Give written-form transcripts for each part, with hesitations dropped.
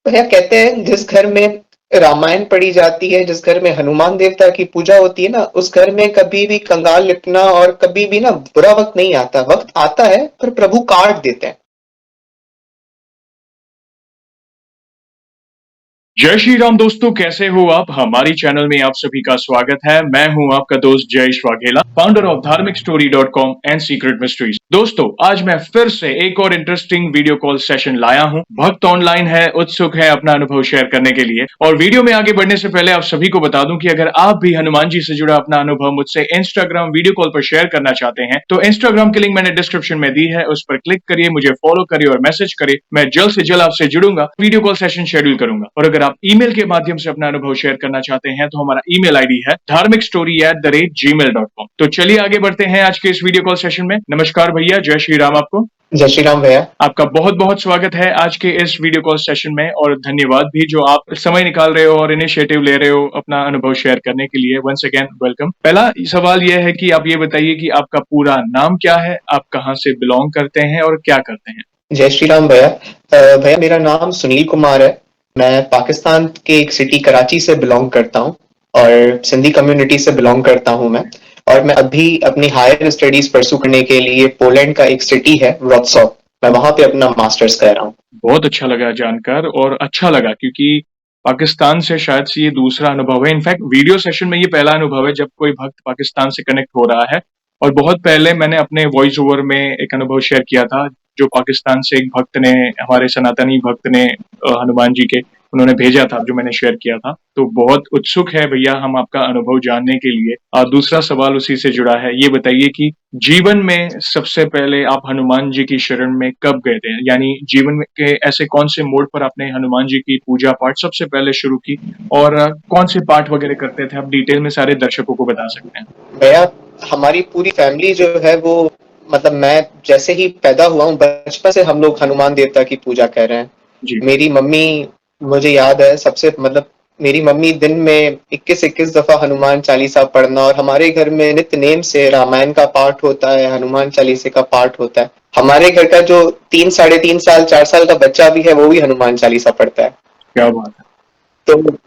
भैया कहते हैं जिस घर में रामायण पढ़ी जाती है, जिस घर में हनुमान देवता की पूजा होती है ना, उस घर में कभी भी कंगाल लिपना और कभी भी ना बुरा वक्त नहीं आता। वक्त आता है पर प्रभु काट देते हैं। जय श्री राम दोस्तों, कैसे हो आप। हमारी चैनल में आप सभी का स्वागत है। मैं हूं आपका दोस्त जयेश वाघेला, फाउंडर ऑफ धार्मिकस्टोरी.com एंड सीक्रेट मिस्ट्रीज। दोस्तों, आज मैं फिर से एक और इंटरेस्टिंग वीडियो कॉल सेशन लाया हूं। भक्त ऑनलाइन है, उत्सुक है अपना अनुभव शेयर करने के लिए। और वीडियो में आगे बढ़ने से पहले आप सभी को बता दूं कि अगर आप भी हनुमान जी से जुड़ा अपना अनुभव मुझसे इंस्टाग्राम वीडियो कॉल पर शेयर करना चाहते हैं तो इंस्टाग्राम की लिंक मैंने डिस्क्रिप्शन में दी है, उस पर क्लिक करिए, मुझे फॉलो करिए और मैसेज करिए। मैं जल्द से जल्द आपसे जुड़ूंगा, वीडियो कॉल सेशन शेड्यूल करूंगा। और अगर आप ईमेल के माध्यम से अपना अनुभव शेयर करना चाहते हैं तो हमारा ईमेल आईडी है dharmikstory@gmail.com। तो चलिए आगे बढ़ते हैं आज के इस वीडियो कॉल सेशन में। नमस्कार भैया, जय श्री राम आपको। जय श्री राम भैया। आपका बहुत बहुत स्वागत है आज के इस वीडियो कॉल सेशन में, और धन्यवाद भी जो आप समय निकाल रहे हो और इनिशिएटिव ले रहे हो अपना अनुभव शेयर करने के लिए। Once again welcome. पहला सवाल यह है कि आप ये बताइए कि आपका पूरा नाम क्या है, आप कहाँ से बिलोंग करते हैं और क्या करते हैं। जय श्री राम भैया। भैया मेरा नाम सुनील कुमार है। मैं पाकिस्तान के एक सिटी कराची से बिलोंग करता हूँ और सिंधी कम्युनिटी से बिलोंग करता हूँ मैं। और मैं अभी अपनी हायर स्टडीज परसू करने के लिए पोलैंड का एक सिटी है व्रॉट्सॉव, मैं वहां पे अपना मास्टर्स कर रहा हूँ। बहुत अच्छा लगा जानकर, और अच्छा लगा क्योंकि पाकिस्तान से शायद से ये दूसरा अनुभव है। इनफैक्ट वीडियो सेशन में ये पहला अनुभव है जब कोई भक्त पाकिस्तान से कनेक्ट हो रहा है। और बहुत पहले मैंने अपने वॉइस ओवर में एक अनुभव शेयर किया था, जो पाकिस्तान से एक भक्त ने, हमारे सनातनी भक्त ने, हनुमान जी के, उन्होंने भेजा था, जो मैंने शेयर किया था। तो बहुत उत्सुक है भैया हम आपका अनुभव जानने के लिए। दूसरा सवाल उसी से जुड़ा है, ये बताइए कि जीवन में सबसे पहले आप हनुमान जी की शरण में कब गए थे, यानी जीवन में के ऐसे कौन से मोड़ पर आपने हनुमान जी की पूजा पाठ सबसे पहले शुरू की, और कौन से पाठ वगैरह करते थे, आप डिटेल में सारे दर्शकों को बता सकते हैं। भैया हमारी पूरी फैमिली जो है वो, मतलब मैं जैसे ही पैदा हुआ हूँ बचपन से हम लोग हनुमान देवता की पूजा कर रहे हैं। जी। मेरी मम्मी, मुझे याद है सबसे, मतलब मेरी मम्मी दिन में 21-21 दफा हनुमान चालीसा पढ़ना, और हमारे घर में नित्य नेम से रामायण का पाठ होता है, हनुमान चालीसा का पाठ होता है। हमारे घर का जो 3, 3.5 साल 4 साल का बच्चा भी है वो भी हनुमान चालीसा पढ़ता है। क्या बात है। तो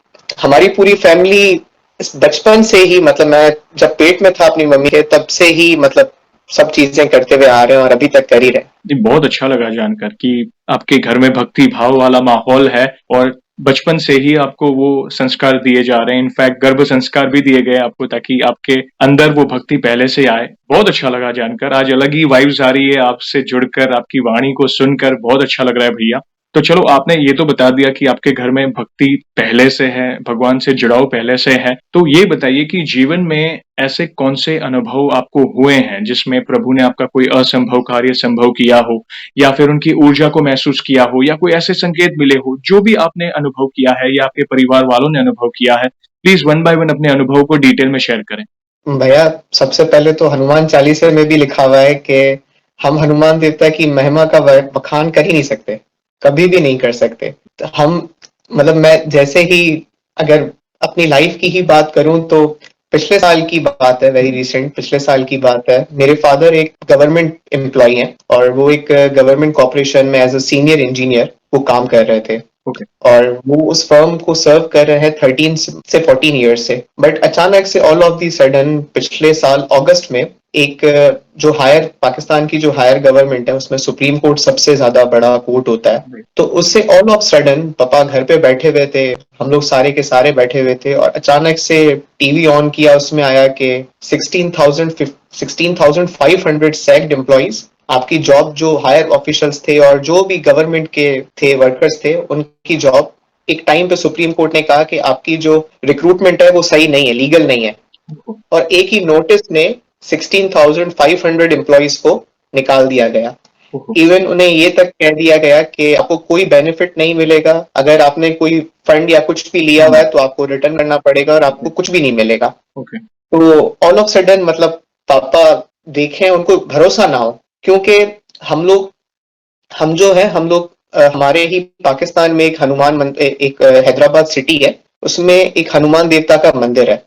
हमारी पूरी फैमिली इस बचपन से ही, मतलब मैं जब पेट में था अपनी मम्मी के तब से ही, मतलब सब चीजें करते हुए आ रहे हैं और अभी तक कर ही रहे हैं। जी, बहुत अच्छा लगा जानकर कि आपके घर में भक्ति भाव वाला माहौल है, और बचपन से ही आपको वो संस्कार दिए जा रहे हैं। इनफैक्ट गर्भ संस्कार भी दिए गए आपको, ताकि आपके अंदर वो भक्ति पहले से आए। बहुत अच्छा लगा जानकर, आज अलग ही वाइब्स आ रही है आपसे जुड़कर, आपकी वाणी को सुनकर बहुत अच्छा लग रहा है भैया। तो चलो, आपने ये तो बता दिया कि आपके घर में भक्ति पहले से है, भगवान से जुड़ाव पहले से है। तो ये बताइए कि जीवन में ऐसे कौन से अनुभव आपको हुए हैं जिसमें प्रभु ने आपका कोई असंभव कार्य संभव किया हो, या फिर उनकी ऊर्जा को महसूस किया हो, या कोई ऐसे संकेत मिले हो, जो भी आपने अनुभव किया है या आपके परिवार वालों ने अनुभव किया है। प्लीज वन बाय वन अपने अनुभव को डिटेल में शेयर करें। भैया सबसे पहले तो हनुमान चालीसा में भी लिखा हुआ है कि हम हनुमान देवता की महिमा का बखान कर ही नहीं सकते, कभी भी नहीं कर सकते। तो हम, मतलब मैं जैसे ही, अगर अपनी लाइफ की ही बात करूं तो पिछले साल की बात है, वेरी रिसेंट पिछले साल की बात है। मेरे फादर एक गवर्नमेंट एम्प्लॉय हैं और वो एक गवर्नमेंट कॉर्पोरेशन में एज अ सीनियर इंजीनियर वो काम कर रहे थे। ओके। और वो उस फर्म को सर्व कर रहे हैं 13 से 14 ईयर से। बट अचानक से ऑल ऑफ दी सडन पिछले साल अगस्त में एक, जो हायर पाकिस्तान की जो हायर गवर्नमेंट है उसमें सुप्रीम कोर्ट सबसे ज्यादा बड़ा कोर्ट होता है, तो उससे ऑल ऑफ सडन पापा घर पे बैठे हुए थे, हम लोग सारे के सारे बैठे हुए थे, और अचानक से टीवी ऑन किया, उसमें आया कि 16,500 सैक्ड एम्प्लॉइज, आपकी जॉब, जो हायर ऑफिशियल्स थे और जो भी गवर्नमेंट के थे वर्कर्स थे उनकी जॉब, एक टाइम पे सुप्रीम कोर्ट ने कहा कि आपकी जो रिक्रूटमेंट है वो सही नहीं है, लीगल नहीं है। और एक ही नोटिस ने 16,500 एम्प्लॉइज को निकाल दिया गया। इवन उन्हें ये तक कह दिया गया कि आपको कोई बेनिफिट नहीं मिलेगा, अगर आपने कोई फंड या कुछ भी लिया हुआ है तो आपको रिटर्न करना पड़ेगा और आपको कुछ भी नहीं मिलेगा। तो ऑल ऑफ सडन, मतलब पापा देखें, उनको भरोसा ना हो, क्योंकि हम लोग, हम जो है, हम लोग हमारे ही पाकिस्तान में एक एक हैदराबाद सिटी है, उसमें एक हनुमान देवता का मंदिर है।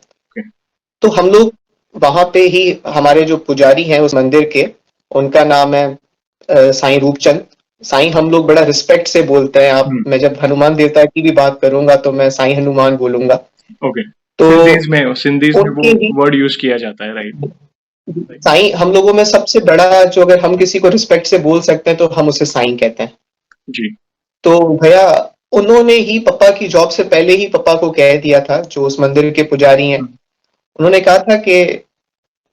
तो हम लोग वहां पे ही, हमारे जो पुजारी हैं उस मंदिर के, उनका नाम है साईं रूपचंद, साईं हम लोग बड़ा रिस्पेक्ट से बोलते हैं। आप हम्म, मैं जब हनुमान देवता की भी बात करूंगा तो मैं साईं हनुमान बोलूंगा। ओके। तो सिंधीज में वो उनके ही वर्ड यूज किया जाता है, राइट? राइट। साईं हम लोगों में सबसे बड़ा जो, अगर हम किसी को रिस्पेक्ट से बोल सकते हैं तो हम उसे साईं कहते हैं। जी। तो भैया उन्होंने ही पापा की जॉब से पहले ही पापा को कह दिया था, जो उस मंदिर के पुजारी हैं, हम्म, उन्होंने कहा था कि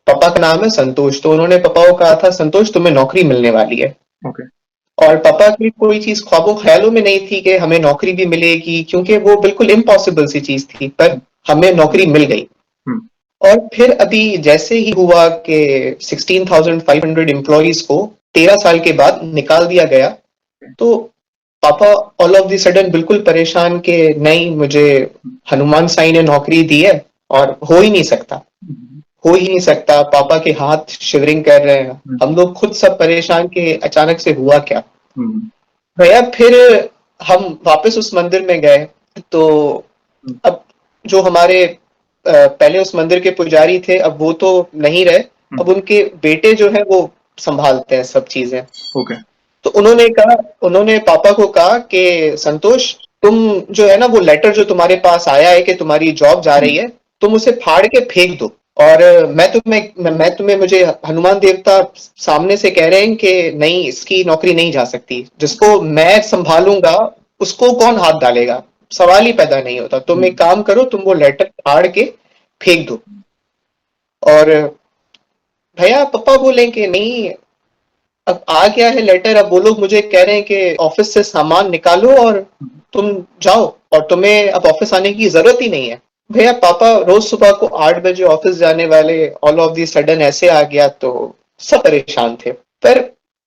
पापा का नाम है संतोष, तो उन्होंने पापा को कहा था संतोष तुम्हें नौकरी मिलने वाली है। ओके। और पापा की कोई चीज ख्वाबों ख्यालों में नहीं थी कि हमें नौकरी भी मिलेगी, क्योंकि वो बिल्कुल इम्पॉसिबल सी चीज थी, पर हमें हम्म, नौकरी मिल गई। हम्म, और फिर अभी जैसे ही हुआ कि 16,500 एम्प्लॉइज को 13 साल के बाद निकाल दिया गया, तो पापा ऑल ऑफ द सडन बिल्कुल परेशान कि नहीं, मुझे हनुमान साईं ने नौकरी दी है और हो ही नहीं सकता, हम्म, हो ही नहीं सकता। पापा के हाथ शिवरिंग कर रहे हैं, हम लोग खुद सब परेशान कि अचानक से हुआ क्या। हम्म, भैया फिर हम वापस उस मंदिर में गए, तो हम्म, अब जो हमारे पहले उस मंदिर के पुजारी थे, अब वो तो नहीं रहे। अब हम्म, उनके बेटे जो है वो संभालते हैं सब चीजें। ओके। तो उन्होंने पापा को कहा कि संतोष, तुम जो है ना, वो लेटर जो तुम्हारे पास आया है कि तुम्हारी जॉब जा रही हम्म, है, तुम उसे फाड़ के फेंक दो। और मैं तुम्हें मुझे हनुमान देवता सामने से कह रहे हैं कि नहीं, इसकी नौकरी नहीं जा सकती, जिसको मैं संभालूंगा उसको कौन हाथ डालेगा, सवाल ही पैदा नहीं होता। तुम एक हम्म, काम करो, तुम वो लेटर फाड़ के फेंक दो। और भैया पापा बोले कि नहीं, अब आ गया है लेटर, अब वो लोग मुझे कह रहे हैं कि ऑफिस से सामान निकालो और तुम जाओ, और तुम्हें अब ऑफिस आने की जरूरत ही नहीं है। भैया पापा रोज सुबह को 8 बजे ऑफिस जाने वाले, ऑल ऑफ दी सडन ऐसे आ गया, तो सब परेशान थे। पर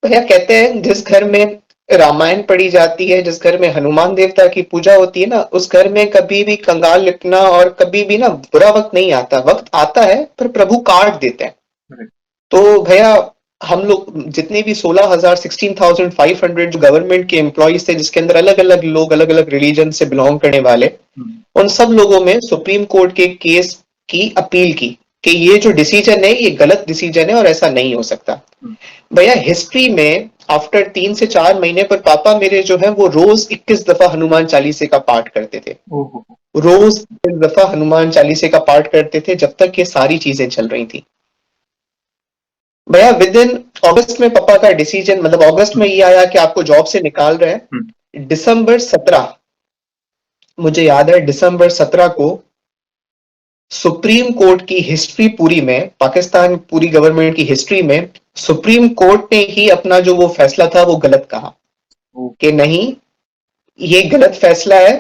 भैया कहते हैं जिस घर में रामायण पढ़ी जाती है, जिस घर में हनुमान देवता की पूजा होती है ना, उस घर में कभी भी कंगाल लिपना और कभी भी ना बुरा वक्त नहीं आता। वक्त आता है पर प्रभु काट देते हैं। राइट। तो भैया हम लोग जितने भी 16,000 16,500 जो गवर्नमेंट के एम्प्लॉइज थे, जिसके अंदर अलग अलग लोग अलग अलग रिलीजन से बिलोंग करने वाले, हम्म, उन सब लोगों में सुप्रीम कोर्ट के केस की अपील की कि ये जो डिसीजन है ये गलत डिसीजन है और ऐसा नहीं हो सकता। हम्म, भैया हिस्ट्री में आफ्टर 3 से 4 महीने पर पापा मेरे जो है वो रोज 21 दफा हनुमान चालीसे का पाठ करते थे। ओहो। रोज 21 दफा हनुमान चालीसे का पाठ करते थे जब तक ये सारी चीजें चल रही थी। भैया विद इन अगस्त में पापा का डिसीजन, मतलब अगस्त में हम्म, ये आया कि आपको जॉब से निकाल रहे हम्म, हैं। दिसंबर 17, मुझे याद है दिसंबर 17 को सुप्रीम कोर्ट की हिस्ट्री पूरी में, पाकिस्तान पूरी गवर्नमेंट की हिस्ट्री में, सुप्रीम कोर्ट ने ही अपना जो वो फैसला था वो गलत कहा ओ, कि नहीं, ये गलत फैसला है।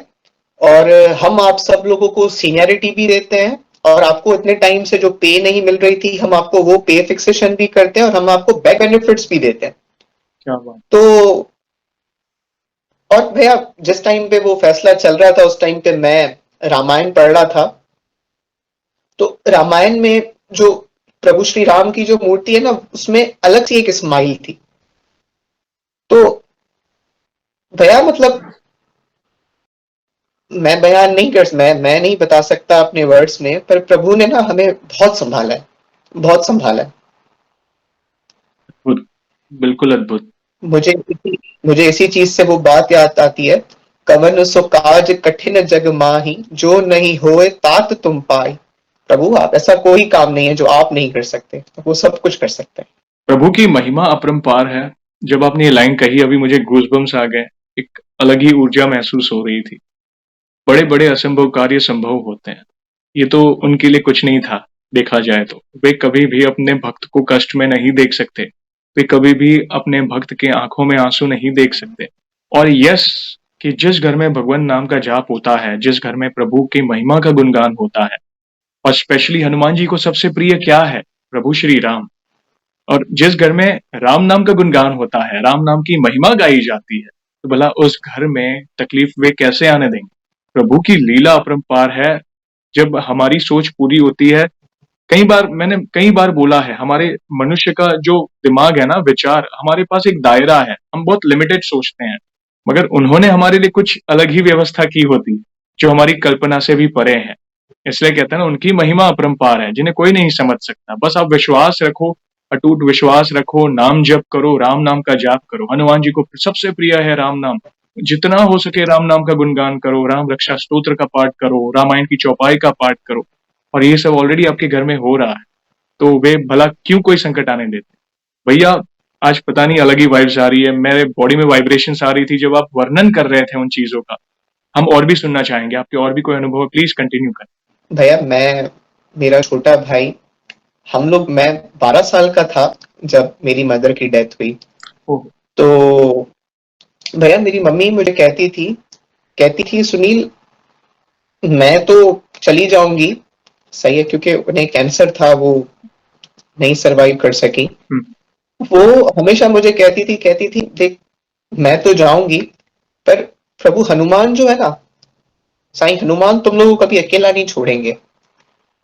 और हम आप सब लोगों को सीनियरिटी भी देते हैं, और आपको इतने टाइम से जो पे नहीं मिल रही थी, हम आपको वो पे फिक्सेशन भी करते हैं, और हम आपको बैक बेनिफिट्स भी देते हैं। क्या बात। तो और भैया जिस टाइम पे वो फैसला चल रहा था, उस टाइम पे मैं रामायण पढ़ रहा था। तो रामायण में जो प्रभु श्री राम की जो मूर्ति है ना, उसमें अलग सी एक स्माइल थी। तो भैया मतलब मैं बयान नहीं कर, मैं नहीं बता सकता अपने वर्ड्स में, पर प्रभु ने ना हमें बहुत संभाला है, बहुत संभाला है। अद्भुत। बिल्कुल अद्भुत। मुझे मुझे इसी चीज से वो बात याद आती है, कवन सो काज कठिन जग माही, जो नहीं होए तात तुम पाई। प्रभु आप, ऐसा कोई काम नहीं है जो आप नहीं कर सकते, वो सब कुछ कर सकते हैं। प्रभु की महिमा अपरंपार है। जब आपने ये लाइन कही, अभी मुझे गूजबम्स आ गए। एक अलग ही ऊर्जा महसूस हो रही थी। बड़े बड़े असंभव कार्य संभव होते हैं। ये तो उनके लिए कुछ नहीं था। देखा जाए तो वे कभी भी अपने भक्त को कष्ट में नहीं देख सकते। वे कभी भी अपने भक्त के आंखों में आंसू नहीं देख सकते। और यस, कि जिस घर में भगवान नाम का जाप होता है, जिस घर में प्रभु की महिमा का गुणगान होता है, और स्पेशली हनुमान जी को सबसे प्रिय क्या है? प्रभु श्री राम। और जिस घर में राम नाम का गुणगान होता है, राम नाम की महिमा गाई जाती है, तो भला उस घर में तकलीफ वे कैसे आने देंगे? प्रभु की लीला अपरंपार है। जब हमारी सोच पूरी होती है, मैंने कई बार बोला है, हमारे मनुष्य का जो दिमाग है ना, विचार, हमारे पास एक दायरा है, हम बहुत लिमिटेड सोचते हैं। मगर उन्होंने हमारे लिए कुछ अलग ही व्यवस्था की होती, जो हमारी कल्पना से भी परे है। इसलिए कहते हैं ना, उनकी महिमा अपरंपार है, जिन्हें कोई नहीं समझ सकता। बस आप विश्वास रखो, अटूट विश्वास रखो, नाम जप करो, राम नाम का जाप करो। हनुमान जी को सबसे प्रिय है राम नाम। जितना हो सके राम नाम का गुणगान करो, राम रक्षा स्तोत्र का पाठ करो, रामायण की चौपाई का पाठ करो। और ये सब ऑलरेडी आपके घर में हो रहा है, तो वे भला क्यों कोई संकट आने देते? भैया आज पता नहीं अलग ही वाइब्स आ रही है, मेरे बॉडी में वाइब्रेशंस आ रही थी जब आप वर्णन कर रहे थे उन चीजों का। हम और भी सुनना चाहेंगे, आपके और भी कोई अनुभव, प्लीज कंटिन्यू करें। भैया मेरा छोटा भाई, मैं 12 साल का था जब मेरी मदर की डेथ हुई। ओह, तो भैया मेरी मम्मी मुझे कहती थी सुनील, मैं तो चली जाऊंगी, सही है, क्योंकि उन्हें कैंसर था, वो नहीं सरवाइव कर सकी। वो हमेशा मुझे कहती थी देख, मैं तो जाऊंगी, पर प्रभु हनुमान जो है ना, साईं हनुमान तुम लोगों को कभी अकेला नहीं छोड़ेंगे।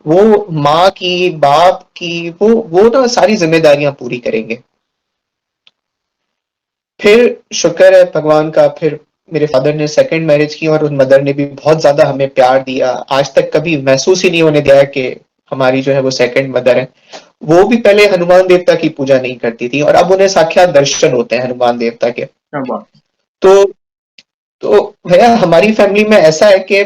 वो माँ की, बाप की, वो ना सारी जिम्मेदारियां पूरी करेंगे। फिर शुक्र है भगवान का, फिर मेरे फादर ने सेकंड मैरिज की और उन मदर ने भी बहुत ज्यादा हमें प्यार दिया। आज तक कभी महसूस ही नहीं होने दिया कि हमारी जो है वो सेकंड मदर है। वो भी पहले हनुमान देवता की पूजा नहीं करती थी और अब उन्हें साक्षात दर्शन होते हैं हनुमान देवता के। क्या बात। तो तो भैया हमारी फैमिली में ऐसा है कि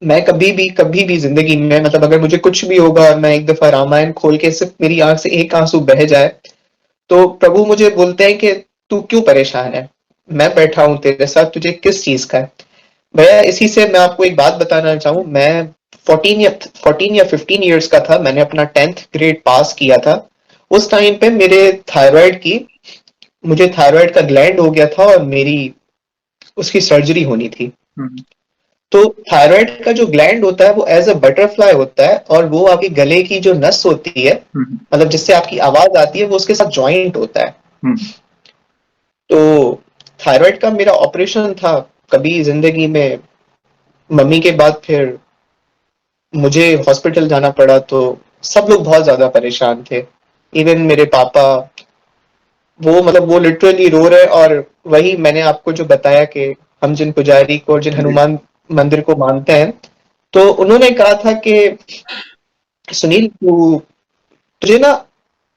मैं कभी भी जिंदगी में, मतलब अगर मुझे कुछ भी होगा और मैं एक दफा रामायण खोल के सिर्फ मेरी आंख से एक आंसू बह जाए, तो प्रभु मुझे बोलते हैं कि तू क्यों परेशान है, मैं बैठा हूं तेरे साथ, तुझे किस चीज का है। भैया इसी से मैं आपको एक बात बताना चाहूँ। मैं 14 या 15 ईयर्स का था, मैंने अपना 10th ग्रेड पास किया था। उस टाइम पे मुझे थायराइड का ग्लैंड हो गया था और मेरी उसकी सर्जरी होनी थी। तो थायराइड का जो ग्लैंड होता है वो एज अ बटरफ्लाई होता है, और वो आपकी गले की जो नस होती है, मतलब जिससे आपकी आवाज आती है, वो उसके साथ ज्वाइंट होता है। तो थायराइड का मेरा ऑपरेशन था। कभी जिंदगी में मम्मी के बाद फिर मुझे हॉस्पिटल जाना पड़ा, तो सब लोग बहुत ज्यादा परेशान थे। इवन मेरे पापा, वो लिटरली रो रहे। और वही मैंने आपको जो बताया कि हम जिन पुजारी को और जिन हनुमान मंदिर को मानते हैं, तो उन्होंने कहा था कि सुनील तुझे ना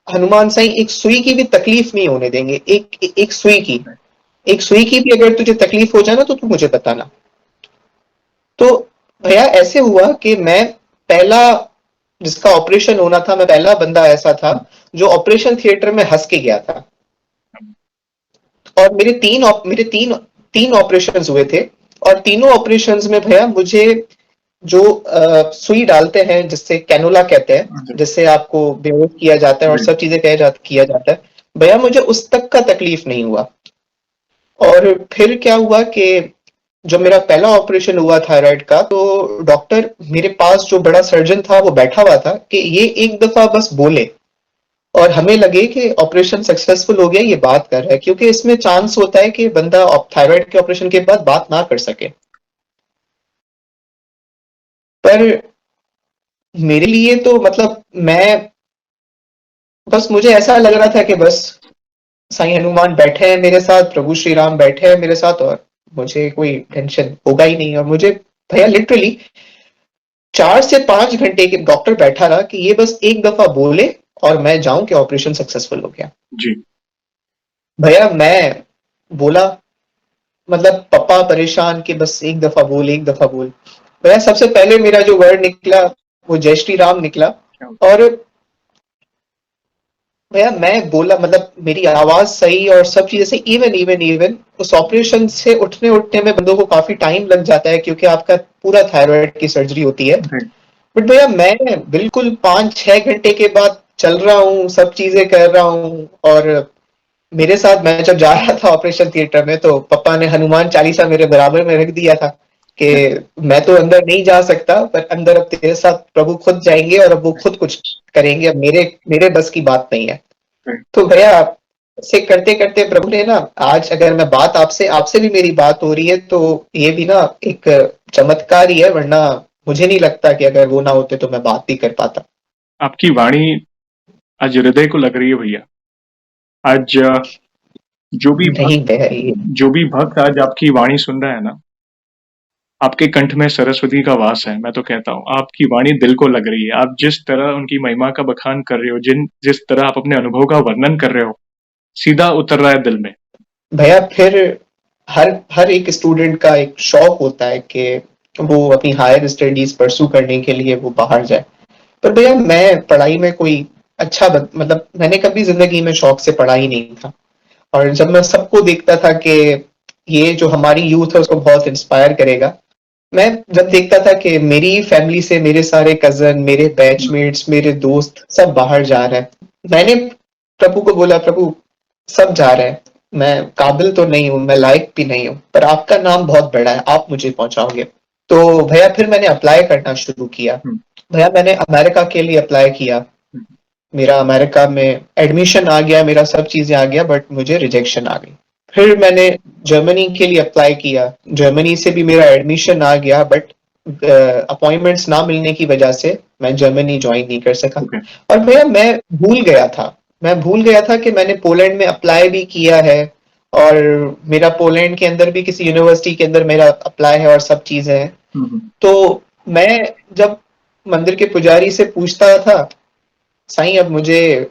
हनुमान साईं एक सुई की भी तकलीफ नहीं होने देंगे। एक सुई की भी अगर तुझे तकलीफ हो जाए ना, तो तू मुझे बताना। तो भैया ऐसे हुआ कि मैं पहला जिसका ऑपरेशन होना था, मैं पहला बंदा ऐसा था जो ऑपरेशन थिएटर में हंस के गया था। और मेरे तीन ऑपरेशन हुए थे, और तीनों ऑपरेशन में भैया मुझे जो सुई डालते हैं, जिससे कैनोला कहते हैं, जिससे आपको बेहोश किया जाता है और सब चीजें किया जाता है, भैया मुझे उस तक का तकलीफ नहीं हुआ। और फिर क्या हुआ कि जब मेरा पहला ऑपरेशन हुआ थायराइड का, तो डॉक्टर, मेरे पास जो बड़ा सर्जन था वो बैठा हुआ था कि ये एक दफा बस बोले और हमें लगे कि ऑपरेशन सक्सेसफुल हो गया, ये बात कर रहा है, क्योंकि इसमें चांस होता है कि बंदा थायराइड के ऑपरेशन के बाद बात ना कर सके। पर मेरे लिए तो मतलब मुझे ऐसा लग रहा था कि बस साईं हनुमान बैठे हैं मेरे साथ, प्रभु श्री राम बैठे हैं मेरे साथ, और मुझे कोई टेंशन होगा ही नहीं। और मुझे भैया लिटरली 4 से 5 घंटे के डॉक्टर बैठा रहा कि ये बस एक दफा बोले और मैं जाऊं कि ऑपरेशन सक्सेसफुल हो गया। जी भैया मैं बोला, मतलब पापा परेशान कि बस एक दफा बोल, एक दफा बोल। भैया सबसे पहले मेरा जो वर्ड निकला वो जय श्री राम निकला। और भैया मैं बोला, मतलब मेरी आवाज सही और सब चीजें सही। इवन उस ऑपरेशन से उठने उठने में बंदों को काफी टाइम लग जाता है, क्योंकि आपका पूरा थायराइड की सर्जरी होती है। बट भैया मैं बिल्कुल 5-6 घंटे के बाद चल रहा हूँ, सब चीजें कर रहा हूँ। और मेरे साथ मैं जब जा रहा था ऑपरेशन थिएटर में, तो पापा ने हनुमान चालीसा मेरे बराबर में रख दिया था कि मैं तो अंदर नहीं जा सकता, पर अंदर अब तेरे साथ प्रभु खुद जाएंगे और अब वो खुद कुछ करेंगे, अब मेरे मेरे बस की बात नहीं है। तो भैया से करते करते प्रभु ने ना, आज अगर मैं बात आपसे आपसे भी मेरी बात हो रही है, तो ये भी ना एक चमत्कार ही है, वरना मुझे नहीं लगता कि अगर वो ना होते तो मैं बात भी कर पाता। आपकी वाणी आज हृदय को लग रही है भैया। आज जो भी नहीं भैया, ये जो भी भक्त आज आपकी वाणी सुन रहा है ना, आपके कंठ में सरस्वती का वास है। मैं तो कहता हूँ आपकी वाणी दिल को लग रही है। आप जिस तरह उनकी महिमा का बखान कर रहे हो, जिस तरह आप अपने अनुभव का वर्णन कर रहे हो, सीधा उतर रहा है दिल में। भैया फिर हर हर एक स्टूडेंट का एक शौक होता है कि वो अपनी हायर स्टडीज परसू करने के लिए वो बाहर जाए। पर भैया मैं पढ़ाई में कोई मतलब मैंने कभी जिंदगी में शौक से पढ़ा ही नहीं था। और जब मैं सबको देखता था कि ये जो हमारी यूथ है उसको बहुत इंस्पायर करेगा, मैं जब देखता था कि मेरी फैमिली से मेरे सारे कजन, मेरे बैचमेट्स, मेरे दोस्त सब बाहर जा रहे हैं, मैंने प्रभु को बोला, प्रभु सब जा रहे हैं, मैं काबिल तो नहीं हूं, मैं लायक भी नहीं हूं, पर आपका नाम बहुत बड़ा है, आप मुझे पहुंचाओगे। तो भैया फिर मैंने अप्लाई करना शुरू किया। हम्म, भैया मैंने अमेरिका के लिए अप्लाई किया। हम्म, मेरा अमेरिका में एडमिशन आ गया, मेरा सब चीजें आ गया, बट मुझे रिजेक्शन आ गई। फिर मैंने जर्मनी के लिए अप्लाई किया। जर्मनी से भी मेरा एडमिशन आ गया, बट अपॉइंटमेंट्स ना मिलने की वजह से मैं जर्मनी ज्वाइन नहीं कर सका। ओके, और भैया मैं भूल गया था कि मैंने पोलैंड में अप्लाई भी किया है, और मेरा पोलैंड के अंदर भी किसी यूनिवर्सिटी के अंदर मेरा अप्लाई है और सब चीजें हैं। हम्म, तो मैं जब मंदिर के पुजारी से पूछता था, साईं अब मुझे,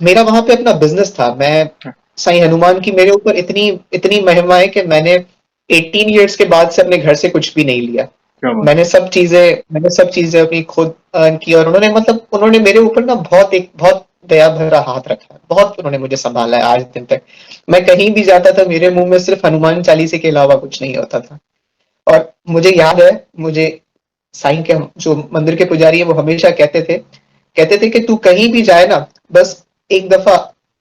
मेरा वहां पे अपना बिजनेस था, मैं साईं हनुमान की मेरे ऊपर इतनी इतनी महिमा है कि मैंने 18 इयर्स के बाद से अपने घर से कुछ भी नहीं लिया। क्या बात। मैंने सब चीजें अपनी खुद अर्न की, और उन्होंने मेरे ऊपर ना बहुत दया भरा हाथ रखा है, बहुत उन्होंने मुझे संभाला है आज दिन तक। मैं कहीं भी जाता था, मेरे मुंह में सिर्फ हनुमान चालीसे के अलावा कुछ नहीं होता था। और मुझे याद है, मुझे साईं के जो मंदिर के पुजारी है वो हमेशा कहते थे कि तू कहीं भी जाए ना, बस एक दफा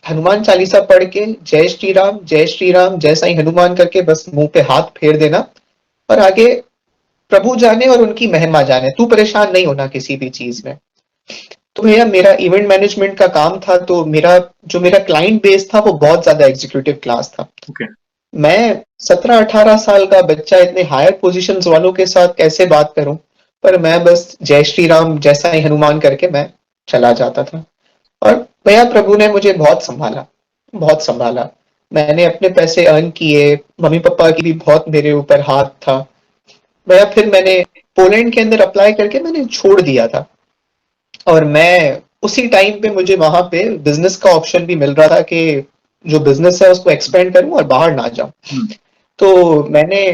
हनुमान चालीसा पढ़ के जय श्री राम, जय श्री राम, जय साईं हनुमान करके बस मुंह पे हाथ फेर देना, और आगे प्रभु जाने और उनकी महिमा जाने, तू परेशान नहीं होना किसी भी चीज में। तो भैया मेरा इवेंट मैनेजमेंट का काम था, तो मेरा क्लाइंट बेस था वो बहुत ज्यादा एग्जीक्यूटिव क्लास था। ओके, मैं 17-18 साल का बच्चा इतने हायर पोजीशंस वालों के साथ कैसे बात करूं, पर मैं बस जय श्री राम, जैसा ही हनुमान करके मैं चला जाता था। और भैया प्रभु ने मुझे बहुत संभाला। मैंने अपने पैसे अर्न किए, मम्मी पापा की भी बहुत मेरे ऊपर हाथ था। भैया फिर मैंने पोलैंड के अंदर अप्लाई करके मैंने छोड़ दिया था, और मैं उसी टाइम पे मुझे वहां पे बिजनेस का ऑप्शन भी मिल रहा था कि जो बिजनेस है उसको एक्सपेंड करूं और बाहर ना जाऊं। हम्म, तो मैंने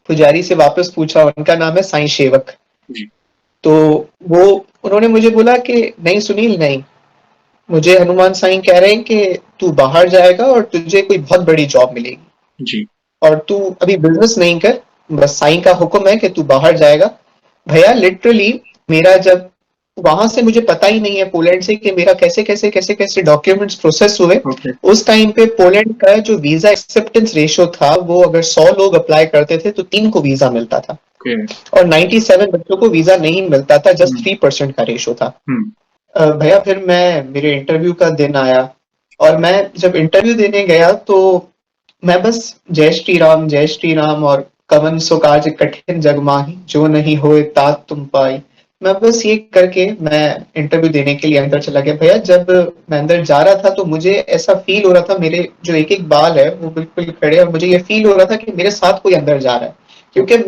पुजारी से वापस पूछा, उनका नाम है साईं सेवक। जी, तो वो उन्होंने मुझे बोला कि नहीं सुनील, नहीं, मुझे हनुमान साईं कह रहे हैं कि तू बाहर जाएगा और तुझे कोई बहुत बड़ी जॉब मिलेगी, जी, और तू अभी बिजनेस नहीं कर, बस साईं का हुक्म है कि तू बाहर जाएगा। भैया लिटरली मेरा जब वहां से, मुझे पता ही नहीं है पोलैंड से कि मेरा कैसे कैसे डॉक्यूमेंट्स प्रोसेस हुए। ओके, उस टाइम पे पोलैंड का जो वीजा एक्सेप्टेंस रेशियो था, वो अगर 100 लोग अप्लाई करते थे तो 3 को वीजा मिलता था, ओके, और 97 बच्चों को वीजा नहीं मिलता था, जस्ट हम्म, 3% का रेशियो था। हम्म, भैया फिर मेरे इंटरव्यू का दिन आया, और मैं जब इंटरव्यू देने गया तो मैं बस जय श्री राम और कवन सो काज कठिन जग माही, जो नहीं होए तात तुम पाई, मैं बस ये करके मैं इंटरव्यू देने के लिए अंदर चला गया। भैया जब मैं अंदर जा रहा था तो मुझे ऐसा फील हो रहा था, मेरे जो एक एक बाल है वो बिल्कुल खड़े, और मुझे ये फील हो रहा था कि मेरे साथ कोई अंदर जा रहा है। क्योंकि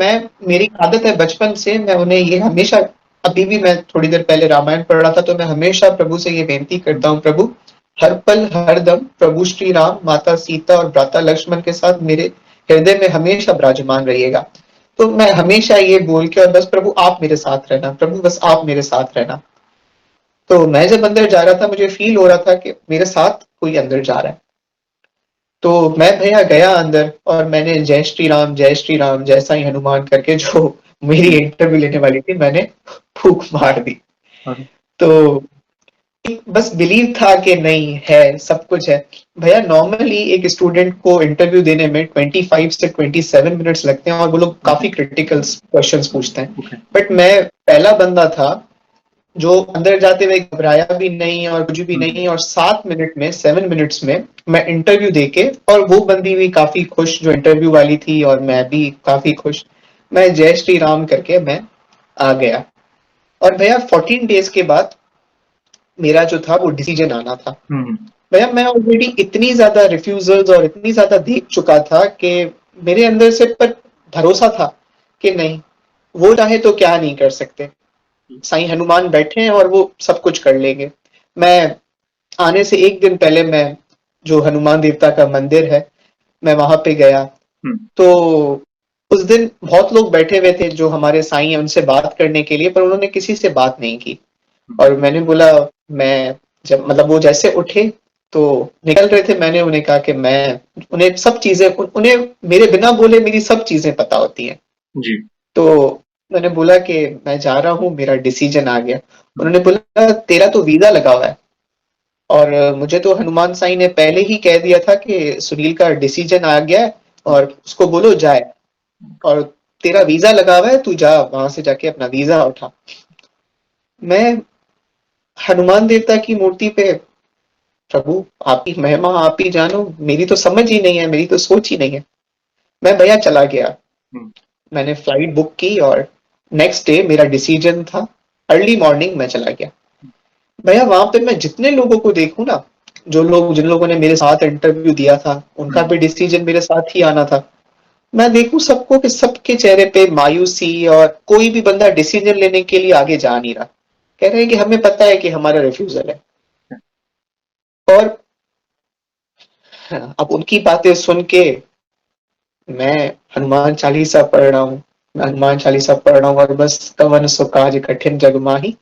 मेरी आदत है बचपन से, मैं उन्हें ये हमेशा, अभी भी मैं थोड़ी देर पहले रामायण पढ़ रहा था तो मैं हमेशा प्रभु से ये बेनती करता हूँ, प्रभु हर पल हर दम प्रभु श्री राम, माता सीता और भ्राता लक्ष्मण के साथ मेरे हृदय में हमेशा विराजमान रहिएगा। तो मैं हमेशा ये बोल के, और बस प्रभु आप मेरे साथ रहना, प्रभु बस आप मेरे साथ रहना। तो मैं जब अंदर जा रहा था मुझे फील हो रहा था कि मेरे साथ कोई अंदर जा रहा है। तो मैं भैया गया अंदर, और मैंने जय श्री राम जैसा ही हनुमान करके जो मेरी इंटरव्यू लेने वाली थी, मैंने फूंक मार दी। और तो बस बिलीव था कि नहीं है, सब कुछ है। भैया नॉर्मली एक स्टूडेंट को इंटरव्यू देने में 25 से 27 मिनट्स लगते हैं, और वो लोग काफी क्रिटिकल क्वेश्चंस पूछते हैं। ओके, बट मैं पहला बंदा था जो अंदर जाते हुए घबराया भी नहीं और कुछ भी नहीं, और 7 मिनट्स में मैं इंटरव्यू देके, और वो बंदी भी काफी खुश जो इंटरव्यू वाली थी, और मैं भी काफी खुश, मैं जय श्री राम करके मैं आ गया। और भैया 14 डेज के बाद मेरा जो था वो डिसीजन आना था। हम्म, भैया मैं ऑलरेडी इतनी ज्यादा रिफ्यूजल्स और इतनी ज्यादा देख चुका था कि मेरे अंदर से पर भरोसा था कि नहीं, वो चाहे तो क्या नहीं कर सकते, साईं हनुमान बैठे हैं और वो सब कुछ कर लेंगे। मैं आने से एक दिन पहले मैं जो हनुमान देवता का मंदिर है, मैं वहां पे गया। हम्म, तो उस दिन बहुत लोग बैठे हुए थे जो हमारे साईं हैं उनसे बात करने के लिए, पर उन्होंने किसी से बात नहीं की। हम्म, और मैंने बोला, मैं जब मतलब वो जैसे उठे तो निकल रहे थे, मैंने उन्हें कहा कि मैं उन्हें सब चीजें उन्हें मेरे बिना बोले मेरी सब चीजें पता होती हैं। जी, तो मैंने बोला कि मैं जा रहा हूँ, मेरा डिसीजन आ गया। हम्म, उन्होंने बोला तेरा तो वीजा लगा हुआ है, और मुझे तो हनुमान साईं ने पहले ही कह दिया था कि सुनील का डिसीजन आ गया है और उसको बोलो जाए, और तेरा वीजा लगा हुआ है, तू जा वहां से जाके अपना वीजा उठा। मैं हनुमान देवता की मूर्ति पे, प्रभु आप ही महिमा, आप ही जानो, मेरी तो समझ ही नहीं है, मेरी तो सोच ही नहीं है। मैं भैया चला गया, हम्म, मैंने फ्लाइट बुक की और नेक्स्ट डे मेरा डिसीजन था, अर्ली मॉर्निंग मैं चला गया। भैया वहां पे मैं जितने लोगों को देखूं ना, जिन लोगों ने मेरे साथ इंटरव्यू दिया था, उनका हम्म, भी डिसीजन मेरे साथ ही आना था। मैं देखूं सबको कि सबके चेहरे पे मायूसी, और कोई भी बंदा डिसीजन लेने के लिए आगे जा नहीं रहा। कह रहे हैं कि हमें पता है कि हमारा रिफ्यूजल है। और अब उनकी बातें सुन के मैं हनुमान चालीसा पढ़ रहा हूँ, मैं हनुमान चालीसा पढ़ रहा हूँ, और बस कवन सो काज कठिन जग माही,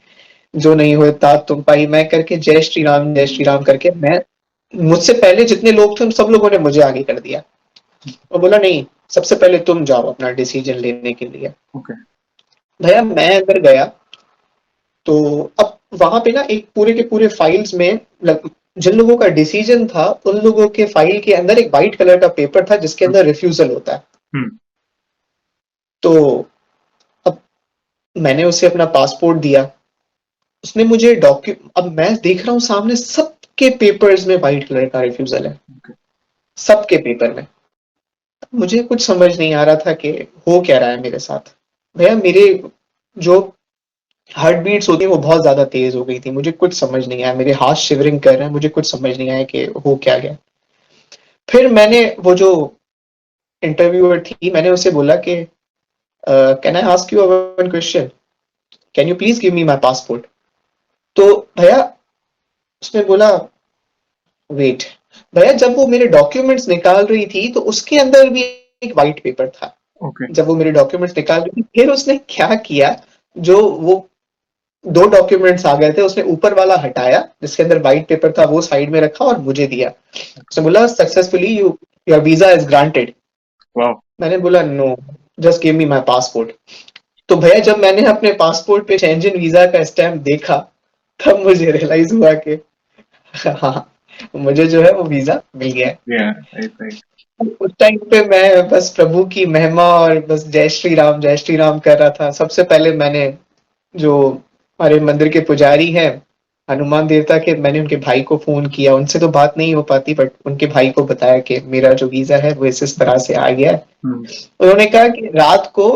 जो नहीं होता तुम पाई, मैं करके जय श्री राम करके मैं, मुझसे पहले जितने लोग थे उन सब लोगों ने मुझे आगे कर दिया और बोला नहीं, सबसे पहले तुम जाओ अपना डिसीजन लेने के लिए। ओके, भैया मैं अंदर गया, तो अब वहां पे ना एक पूरे के पूरे फाइल्स में जिन लोगों का डिसीजन था उन लोगों के फाइल के अंदर एक व्हाइट कलर का पेपर था जिसके हम्म, अंदर रिफ्यूजल होता है। हम्म, तो अब मैंने उसे अपना पासपोर्ट दिया, उसने मुझे अब मैं देख रहा हूँ सामने सबके पेपर्स में व्हाइट कलर का रिफ्यूजल है, ओके, सबके पेपर में। मुझे कुछ समझ नहीं आ रहा था कि हो क्या रहा है मेरे साथ। भैया मेरे जो हार्ट बीट्स होती है वो बहुत ज्यादा तेज हो गई थी, मुझे कुछ समझ नहीं आया, मेरे हाथ शिवरिंग कर रहे हैं, मुझे कुछ समझ नहीं आया कि हो क्या गया। फिर मैंने वो जो इंटरव्यूअर थी, मैंने उसे बोला कि can I ask you one question, can you please give me my passport. तो भैया उसने बोला वेट। भैया जब वो मेरे डॉक्यूमेंट्स निकाल रही थी तो उसके अंदर भी एक वाइट पेपर था। ओके, जब वो मेरे डॉक्यूमेंट्स निकाल रही थी, फिर उसने क्या किया, जो वो दो डॉक्यूमेंट्स आ गए थे उसने ऊपर वाला हटाया जिसके अंदर व्हाइट पेपर था, वो साइड में रखा और मुझे दिया। उसने बोला successfully you your visa is granted. वाह, मैंने बोला no, just give me my passport. तो भैया जब मैंने अपने पासपोर्ट पे शेंजन वीजा का स्टैम्प देखा, तब मुझे रियलाइज हुआ कि हाँ, मुझे जो है वो वीजा मिल गया है। या राइट, राइट, उस टाइम पे मैं बस प्रभु की महिमा और बस जय श्री राम कर रहा था। सबसे पहले मैंने जो हमारे मंदिर के पुजारी हैं हनुमान देवता के, मैंने उनके भाई को फोन किया, उनसे तो बात नहीं हो पाती, बट उनके भाई को बताया कि मेरा जो वीजा है वो इस तरह से आ गया है। हम्म, उन्होंने कहा कि रात को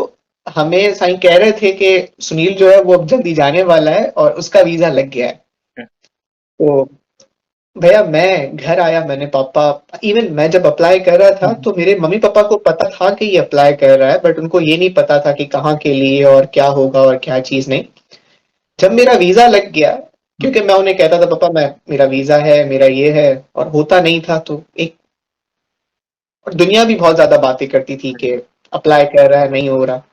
हमें साईं कह रहे थे कि सुनील जो है वो अब जल्दी जाने वाला है और उसका वीजा लग गया है। तो भैया मैं घर आया, मैंने पापा, इवन मैं जब अप्लाई कर रहा था हम्म, तो मेरे मम्मी पापा को पता था कि ये अप्लाई कर रहा है, बट उनको ये नहीं पता था कि कहाँ के लिए और क्या होगा और क्या चीज नहीं। जब मेरा वीजा लग गया, हम्म, क्योंकि मैं उन्हें कहता था पापा मैं, मेरा वीजा है, मेरा ये है, और होता नहीं था, तो एक, और दुनिया भी बहुत ज्यादा बातें करती थी कि अप्लाई कर रहा है नहीं हो रहा।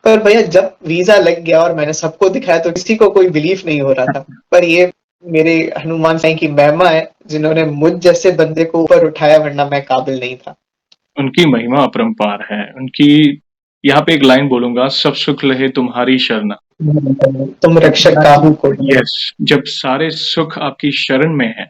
पर भैया जब वीजा लग गया और मैंने सबको दिखाया तो किसी को कोई बिलीफ नहीं हो रहा था। पर ये मेरे हनुमान साईं की महिमा है जिन्होंने मुझ जैसे बंदे को ऊपर उठाया, वरना मैं काबिल नहीं था। उनकी महिमा अपरंपार है। उनकी यहाँ पे एक लाइन बोलूंगा, सब सुख लहे तुम्हारी शरणा। तुम जब रक्षक सारे काहू को डरना। यस, जब सारे सुख आपकी शरण में है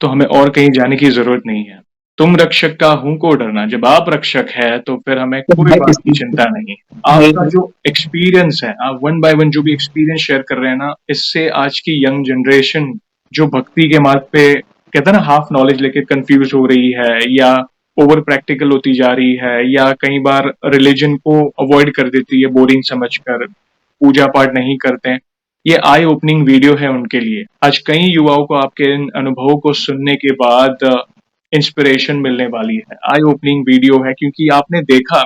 तो हमें और कहीं जाने की जरूरत नहीं है। तुम रक्षक का हूं को डरना, जब आप रक्षक है तो फिर हमें तो कोई मैं बात की किसी चिंता नहीं। आपका नहीं। जो एक्सपीरियंस है, आप वन बाय वन जो भी एक्सपीरियंस शेयर कर रहे हैं ना, इससे आज की यंग जनरेशन जो भक्ति के मार्ग पे कहते हैं ना हाफ नॉलेज लेके कंफ्यूज हो रही है, या ओवर प्रैक्टिकल होती जा रही है, या कई बार रिलीजन को अवॉइड कर देती है बोरिंग समझकर, पूजा पाठ नहीं करते हैं, ये आई ओपनिंग वीडियो है उनके लिए। आज कई युवाओं को आपके इन अनुभवों को सुनने के बाद इंस्पिरेशन मिलने वाली है, आई ओपनिंग वीडियो है। क्योंकि आपने देखा,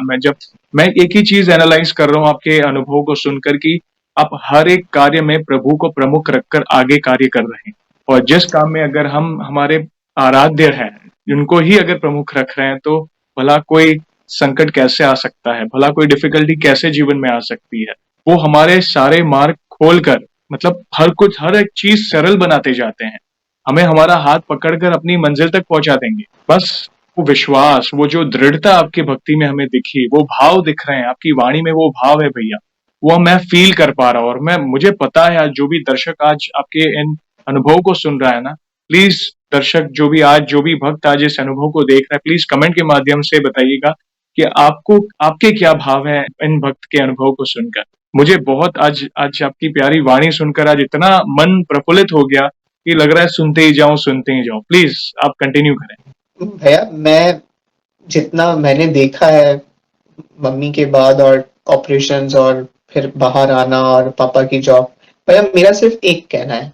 मैं एक ही चीज एनालाइज कर रहा हूँ आपके अनुभव को सुनकर, कि आप हर एक कार्य में प्रभु को प्रमुख रखकर आगे कार्य कर रहे हैं। और जिस काम में अगर हम हमारे आराध्य हैं, उनको ही अगर प्रमुख रख रहे हैं, तो भला कोई संकट कैसे आ सकता है, भला कोई डिफिकल्टी कैसे जीवन में आ सकती है। वो हमारे सारे मार्ग खोलकर, मतलब हर एक चीज सरल बनाते जाते हैं, हमें हमारा हाथ पकड़कर अपनी मंजिल तक पहुंचा देंगे। बस वो विश्वास, वो जो दृढ़ता आपकी भक्ति में हमें दिखी, वो भाव दिख रहे हैं आपकी वाणी में, वो भाव है भैया, वो मैं फील कर पा रहा हूँ। और मुझे पता है आज जो भी दर्शक आज आपके इन अनुभव को सुन रहा है ना, प्लीज दर्शक जो भी भक्त आज इस अनुभव को देख रहा है, प्लीज कमेंट के माध्यम से बताइएगा कि आपको, आपके क्या भाव है इन भक्त के अनुभव को सुनकर। मुझे बहुत आज आज आपकी प्यारी वाणी सुनकर आज इतना मन प्रफुल्लित हो गया कि लग रहा है सुनते ही जाऊं। प्लीज आप कंटिन्यू करें। भैया, मैं जितना मैंने देखा है मम्मी के बाद, और ऑपरेशंस, और फिर बाहर आना, और पापा की जॉब, भैया मेरा सिर्फ एक कहना है,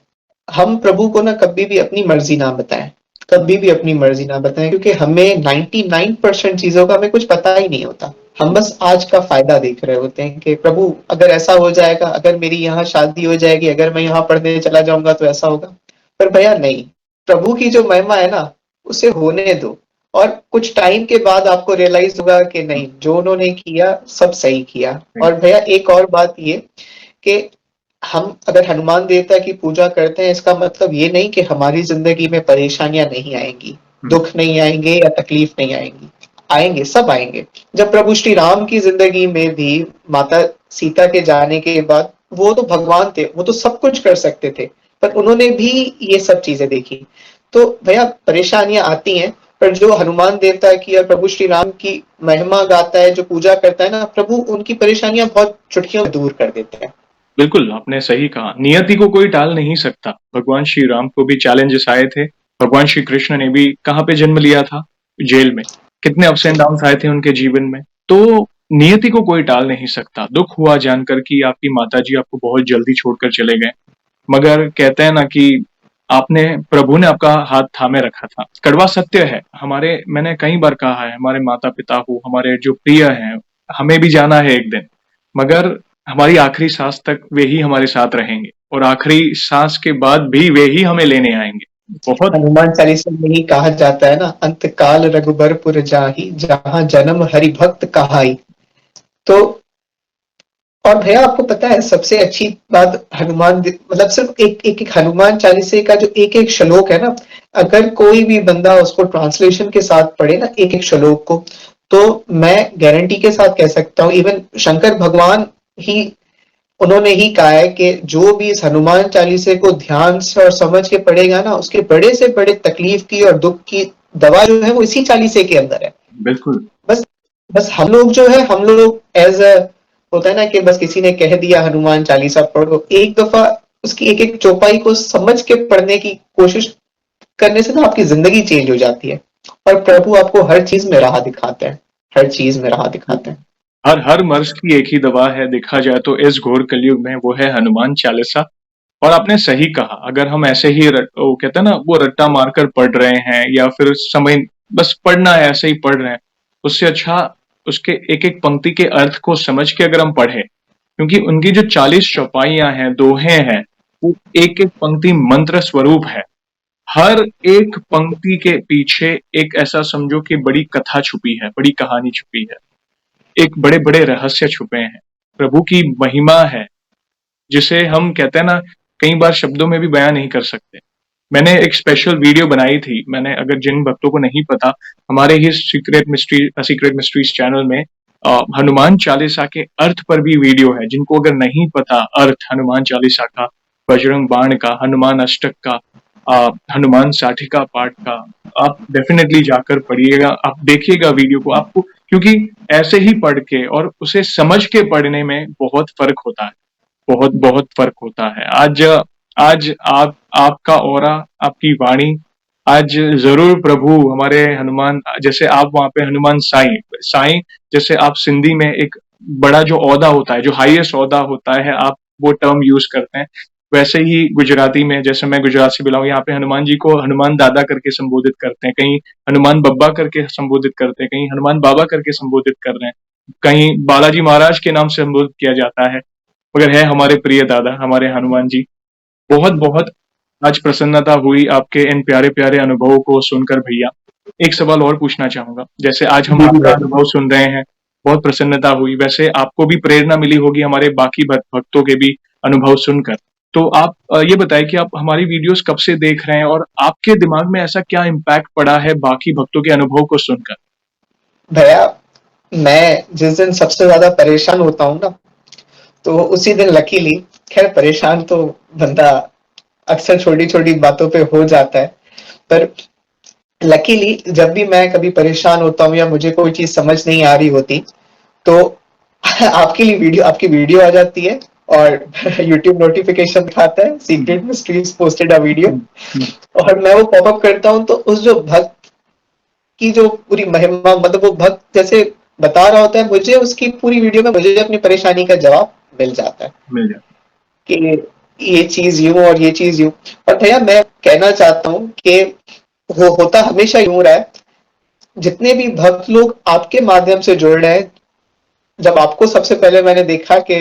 हम प्रभु को ना कभी भी अपनी मर्जी ना बताएं, कभी भी अपनी मर्जी ना बताएं, क्योंकि हमें 99% चीजों का हमें कुछ पता ही नहीं होता। हम बस आज का फायदा देख रहे होते हैं कि प्रभु अगर ऐसा हो जाएगा, अगर मेरी यहाँ शादी हो जाएगी, अगर मैं यहाँ पढ़ने चला जाऊंगा तो ऐसा होगा। पर भैया नहीं, प्रभु की जो महिमा है ना, उसे होने दो। और कुछ टाइम के बाद आपको रियलाइज होगा कि नहीं, जो उन्होंने किया सब सही किया। और भैया एक और बात ये कि हम अगर हनुमान देवता की पूजा करते हैं, इसका मतलब ये नहीं कि हमारी जिंदगी में परेशानियां नहीं आएंगी, दुख नहीं आएंगे या तकलीफ नहीं आएंगी। आएंगे, सब आएंगे। जब प्रभु श्री राम की जिंदगी में भी माता सीता के जाने के बाद, वो तो भगवान थे, वो तो सब कुछ कर सकते थे, पर उन्होंने भी ये सब चीजें देखी। तो भैया परेशानियां आती हैं, पर जो हनुमान देवता की और प्रभु श्री राम की महिमा गाता है, जो पूजा करता है ना, प्रभु उनकी परेशानियां बहुत चुटकियों में दूर कर देते हैं। बिल्कुल, आपने सही कहा, नियति को कोई टाल नहीं सकता। भगवान श्री राम को भी चैलेंजेस आए थे, भगवान श्री कृष्ण ने भी कहाँ पे जन्म लिया था, जेल में। कितने अप्स एंड डाउन्स आए थे उनके जीवन में। तो नियति को कोई टाल नहीं सकता। दुख हुआ जानकर कि आपकी माताजी आपको बहुत जल्दी छोड़कर चले गए, मगर कहते हैं ना कि प्रभु ने आपका हाथ थामे रखा था। कड़वा सत्य है, मैंने कई बार कहा है, हमारे माता पिता हो, हमारे जो प्रिय हैं, हमें भी जाना है एक दिन, मगर हमारी आखिरी सांस तक वे ही हमारे साथ रहेंगे, और आखिरी सांस के बाद भी वे ही हमें लेने आएंगे। बहुत हनुमान चालीसा में ही कहा जाता है ना, अंत काल रघुबरपुर जाहि, जहां जन्म हरि भक्त कहाई। तो और भैया आपको पता है सबसे अच्छी बात, मतलब सिर्फ एक हनुमान चालीसे का जो एक एक श्लोक है ना, अगर कोई भी बंदा उसको ट्रांसलेशन के साथ पढ़े ना, एक एक श्लोक को, तो मैं गारंटी के साथ कह सकता हूँ, इवन शंकर भगवान ही, उन्होंने ही कहा है कि जो भी इस हनुमान चालीसे को ध्यान से और समझ के पढ़ेगा ना, उसके बड़े से बड़े तकलीफ की और दुख की दवा जो है वो इसी चालीसे के अंदर है। बिल्कुल। बस बस हम लोग जो है, हम लोग एज अ, होता है ना कि बस किसी ने कह दिया हनुमान चालीसा पढ़ो, एक दफा उसकी एक एक चौपाई को समझ के पढ़ने की कोशिश करने से ना आपकी जिंदगी चेंज हो जाती है। और प्रभु आपको हर चीज में राह दिखाते हैं, हर चीज में राह दिखाते हैं। हर मर्ज की एक ही दवा है, देखा जाए तो इस घोर कलयुग में, वो है हनुमान चालीसा। और आपने सही कहा, अगर हम ऐसे ही वो कहते हैं ना, वो रट्टा मारकर पढ़ रहे हैं, या फिर समय बस पढ़ना है ऐसे ही पढ़ रहे हैं, उससे अच्छा उसके एक एक पंक्ति के अर्थ को समझ के अगर हम पढ़े, क्योंकि उनकी जो 40 चौपाइयां हैं, दोहे हैं, वो एक एक पंक्ति मंत्र स्वरूप है। हर एक पंक्ति के पीछे एक ऐसा समझो कि बड़ी कथा छुपी है, बड़ी कहानी छुपी है, एक बड़े बड़े रहस्य छुपे हैं, प्रभु की महिमा है, जिसे हम कहते हैं ना, कई बार शब्दों में भी बयां नहीं कर सकते। मैंने एक स्पेशल वीडियो बनाई थी, अगर जिन भक्तों को नहीं पता, हमारे ही सीक्रेट मिस्ट्रीज चैनल में हनुमान चालीसा के अर्थ पर भी वीडियो है। जिनको अगर नहीं पता अर्थ हनुमान चालीसा का, बजरंग बाण का, हनुमान अष्टक का, हनुमान साठिका पाठ का, आप डेफिनेटली जाकर पढ़िएगा, आप देखिएगा वीडियो को। आपको, क्योंकि ऐसे ही पढ़ के और उसे समझ के पढ़ने में बहुत फर्क होता है, बहुत बहुत फर्क होता है। आज आपका ऑरा, आपकी वाणी, आज जरूर प्रभु हमारे हनुमान, जैसे आप वहां पे हनुमान साईं, जैसे आप सिंधी में एक बड़ा जो ओहदा होता है, जो हाईएस्ट ओहदा होता है, आप वो टर्म यूज करते हैं, वैसे ही गुजराती में, जैसे मैं गुजरात से बिलोंग, यहाँ पे हनुमान जी को हनुमान दादा करके संबोधित करते हैं, कहीं हनुमान बब्बा करके संबोधित करते हैं, कहीं हनुमान बाबा करके संबोधित कर रहे हैं, कहीं बालाजी महाराज के नाम से संबोधित किया जाता है, मगर है हमारे प्रिय दादा हमारे हनुमान जी। बहुत बहुत आज प्रसन्नता हुई आपके इन प्यारे प्यारे अनुभवों को सुनकर भैया। एक सवाल और पूछना चाहूंगा, जैसे आज हम जी जी आपका भाई। अनुभव सुन रहे हैं, बहुत प्रसन्नता हुई, वैसे आपको भी प्रेरणा मिली होगी हमारे बाकी भक्तों के भी अनुभव सुनकर। तो आप ये बताएं कि आप हमारी वीडियोस कब से देख रहे हैं और आपके दिमाग में ऐसा क्या इम्पैक्ट पड़ा है बाकी भक्तों के अनुभव को सुनकर? भैया, मैं जिस दिन सबसे ज्यादा परेशान होता हूँ ना, तो उसी दिन लकीली, खैर परेशान तो बंदा अक्सर छोटी छोटी बातों पे हो जाता है, पर लकीली जब भी मैं कभी परेशान होता हूँ या मुझे कोई चीज समझ नहीं आ रही होती, तो आपकी वीडियो आ जाती है और यूट्यूब नोटिफिकेशन दिखाता है, hmm, Secret Mysteries posted a video, hmm, hmm, और मैं वो पॉपअप करता हूँ, तो उस जो भक्त की जो पूरी महिमा, मतलब वो भक्त जैसे बता रहा होता है, मुझे उसकी पूरी वीडियो में मुझे अपनी परेशानी का जवाब मिल जाता है मिल जाए। कि ये चीज यूं और ये चीज यूं। और भैया मैं कहना चाहता हूँ कि वो होता हमेशा यूं रहा है, जितने भी भक्त लोग आपके माध्यम से जुड़ रहे हैं, जब आपको सबसे पहले मैंने देखा कि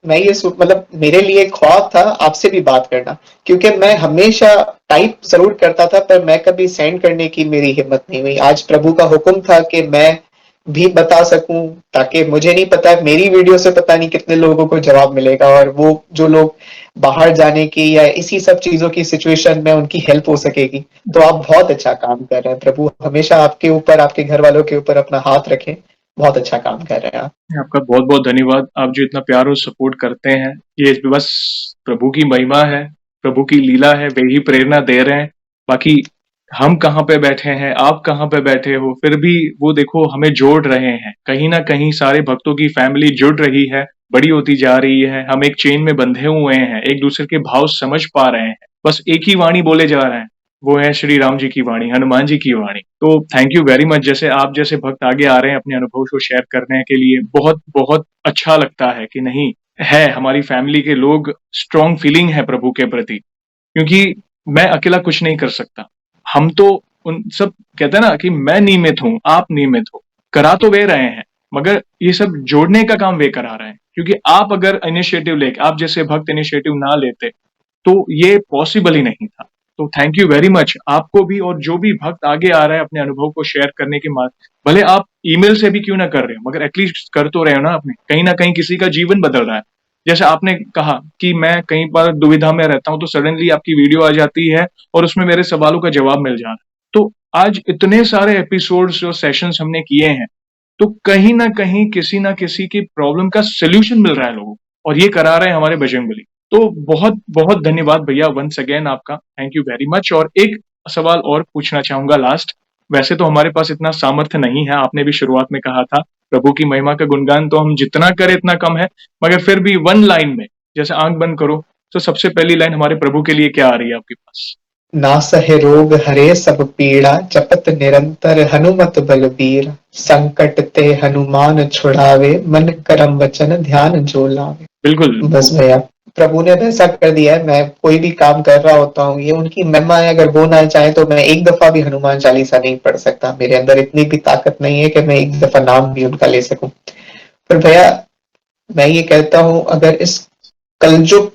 मैं मतलब मेरे लिए एक ख्वाब था आपसे भी बात करना, क्योंकि मैं हमेशा टाइप जरूर करता था, पर मैं कभी सेंड करने की मेरी हिम्मत नहीं हुई। आज प्रभु का हुक्म था कि मैं भी बता सकूं, ताकि मुझे नहीं पता मेरी वीडियो से पता नहीं कितने लोगों को जवाब मिलेगा, और वो जो लोग बाहर जाने की या इसी सब चीजों की सिचुएशन में उनकी हेल्प हो सकेगी। तो आप बहुत अच्छा काम कर रहे हैं, प्रभु हमेशा आपके ऊपर, आपके घर वालों के ऊपर अपना हाथ रखें। बहुत अच्छा काम कर रहे हैं आप। आपका बहुत बहुत धन्यवाद, आप जो इतना प्यार और सपोर्ट करते हैं, ये बस प्रभु की महिमा है, प्रभु की लीला है, वे ही प्रेरणा दे रहे हैं। बाकी हम कहाँ पे बैठे हैं, आप कहाँ पे बैठे हो, फिर भी वो देखो हमें जोड़ रहे हैं, कहीं ना कहीं सारे भक्तों की फैमिली जुड़ रही है, बड़ी होती जा रही है, हम एक चेन में बंधे हुए हैं, एक दूसरे के भाव समझ पा रहे हैं, बस एक ही वाणी बोले जा रहे हैं, वो है श्री राम जी की वाणी, हनुमान जी की वाणी। तो थैंक यू वेरी मच, जैसे आप जैसे भक्त आगे आ रहे हैं अपने अनुभव को शेयर करने के लिए, बहुत बहुत अच्छा लगता है कि नहीं, है हमारी फैमिली के लोग, स्ट्रॉन्ग फीलिंग है प्रभु के प्रति, क्योंकि मैं अकेला कुछ नहीं कर सकता। हम तो उन सब कहते हैं ना कि मैं नियमित हूं, आप नियमित हो, करा तो वे रहे हैं, मगर ये सब जोड़ने का काम वे करा रहे हैं, क्योंकि आप अगर इनिशिएटिव लेके, आप जैसे भक्त इनिशिएटिव ना लेते तो ये पॉसिबल ही नहीं था। तो थैंक यू वेरी मच आपको भी, और जो भी भक्त आगे आ रहा है अपने अनुभव को शेयर करने के बाद, भले आप ईमेल से भी क्यों ना कर रहे हो, मगर एटलीस्ट कर तो रहे हो ना, आपने कहीं ना कहीं किसी का जीवन बदल रहा है। जैसे आपने कहा कि मैं कहीं पर दुविधा में रहता हूं, तो सडनली आपकी वीडियो आ जाती है और उसमें मेरे सवालों का जवाब मिल जा रहा है। तो आज इतने सारे एपिसोड्स और सेशंस हमने किए हैं, तो कहीं ना कहीं किसी ना किसी की प्रॉब्लम का सोल्यूशन मिल रहा है लोगों को, और ये करा रहे हैं हमारे बजरंगबली। तो बहुत बहुत धन्यवाद भैया वंस अगेन आपका, थैंक यू वेरी मच। और एक सवाल और पूछना चाहूंगा लास्ट, वैसे तो हमारे पास इतना सामर्थ्य नहीं है, आपने भी शुरुआत में कहा था, प्रभु की महिमा का गुणगान तो हम जितना करें इतना कम है, मगर फिर भी वन लाइन में, जैसे आंख बंद करो तो सबसे पहली लाइन हमारे प्रभु के लिए क्या आ रही है आपके पास? नासहे रोग हरे सब पीड़ा, जपत निरंतर हनुमत बलबीर, संकट ते हनुमान छुड़ावे, मन करम वचन ध्यान जो लावे। बिल्कुल। बस भैया, प्रभु ने वैसा कर दिया है। मैं कोई भी काम कर रहा होता हूँ, ये उनकी महिमा है। अगर वो ना चाहे तो मैं एक दफा भी हनुमान चालीसा नहीं पढ़ सकता, मेरे अंदर इतनी भी ताकत नहीं है कि मैं एक दफा नाम भी उनका ले सकूं। पर भैया, मैं ये कहता हूँ, अगर इस कलयुग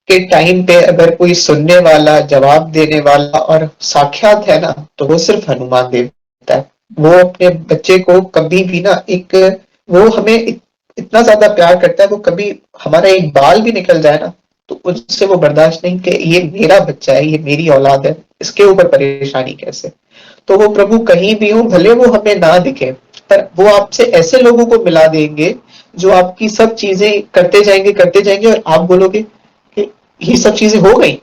के टाइम पे अगर कोई सुनने वाला, जवाब देने वाला और साक्षात है ना, तो वो सिर्फ हनुमान देवता है। वो अपने बच्चे को कभी भी ना, एक वो हमें इतना ज्यादा प्यार करता है, वो कभी हमारा एक बाल भी निकल जाए ना, तो उससे वो बर्दाश्त नहीं कि ये मेरा बच्चा है, ये मेरी औलाद है, इसके ऊपर परेशानी कैसे। तो वो प्रभु कहीं भी हो, भले वो हमें ना दिखे, पर वो आपसे ऐसे लोगों को मिला देंगे जो आपकी सब चीजें करते जाएंगे, और आप बोलोगे कि ये सब चीजें हो गई,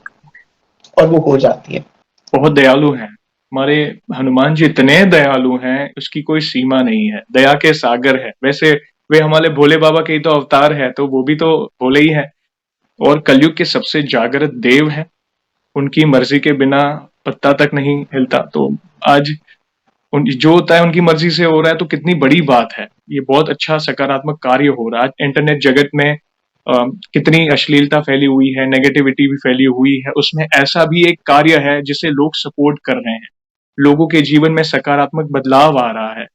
और वो हो जाती है। बहुत दयालु हैं हमारे हनुमान जी, इतने दयालु हैं उसकी कोई सीमा नहीं है, दया के सागर है। वैसे वे हमारे भोले बाबा के ही तो अवतार है, तो वो भी तो भोले ही है, और कलयुग के सबसे जागृत देव हैं, उनकी मर्जी के बिना पत्ता तक नहीं हिलता। तो आज जो होता है उनकी मर्जी से हो रहा है, तो कितनी बड़ी बात है, ये बहुत अच्छा सकारात्मक कार्य हो रहा है इंटरनेट जगत में। कितनी अश्लीलता फैली हुई है, नेगेटिविटी भी फैली हुई है, उसमें ऐसा भी एक कार्य है जिसे लोग सपोर्ट कर रहे हैं, लोगों के जीवन में सकारात्मक बदलाव आ रहा है,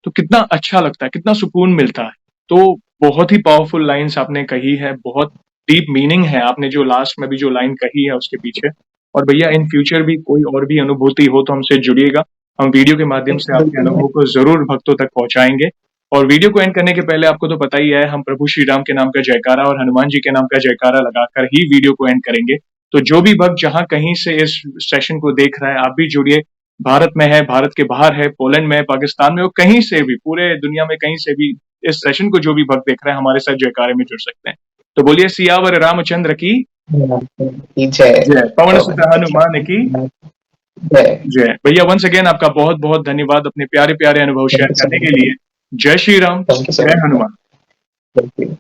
तो कितना अच्छा लगता है, कितना सुकून मिलता है। तो बहुत ही पावरफुल लाइन्स आपने कही है, बहुत डीप मीनिंग है आपने जो लास्ट में भी जो लाइन कही है उसके पीछे। और भैया इन फ्यूचर भी कोई और भी अनुभूति हो तो हमसे जुड़िएगा, हम वीडियो के माध्यम से आपके बिल्कुल। अनुभव को ज़रूर भक्तों तक पहुँचाएँगे। और वीडियो को एंड करने के पहले आपको तो पता ही है, हम प्रभु श्री राम के नाम का जयकारा और हनुमान जी के नाम का जयकारा लगाकर ही वीडियो को एंड करेंगे। तो जो भी भक्त जहाँ कहीं से इस सेशन को देख रहा है, आप भी जुड़िए। भारत में है, भारत के बाहर है, पोलैंड में है, पाकिस्तान में हो, कहीं से भी, पूरे दुनिया में कहीं से भी इस सेशन को जो भी भक्त देख रहे हैं, हमारे साथ जयकारे में जुड़ सकते हैं। तो बोलिए सियावर रामचंद्र की जय। जय, पवन सुत हनुमान की जय। जय। भैया वंस अगेन आपका बहुत-बहुत धन्यवाद अपने प्यारे-प्यारे अनुभव शेयर थैंक यू सो करने के मच। लिए। जय Shri Ram, thank you so जय मच। हनुमान। Thank you.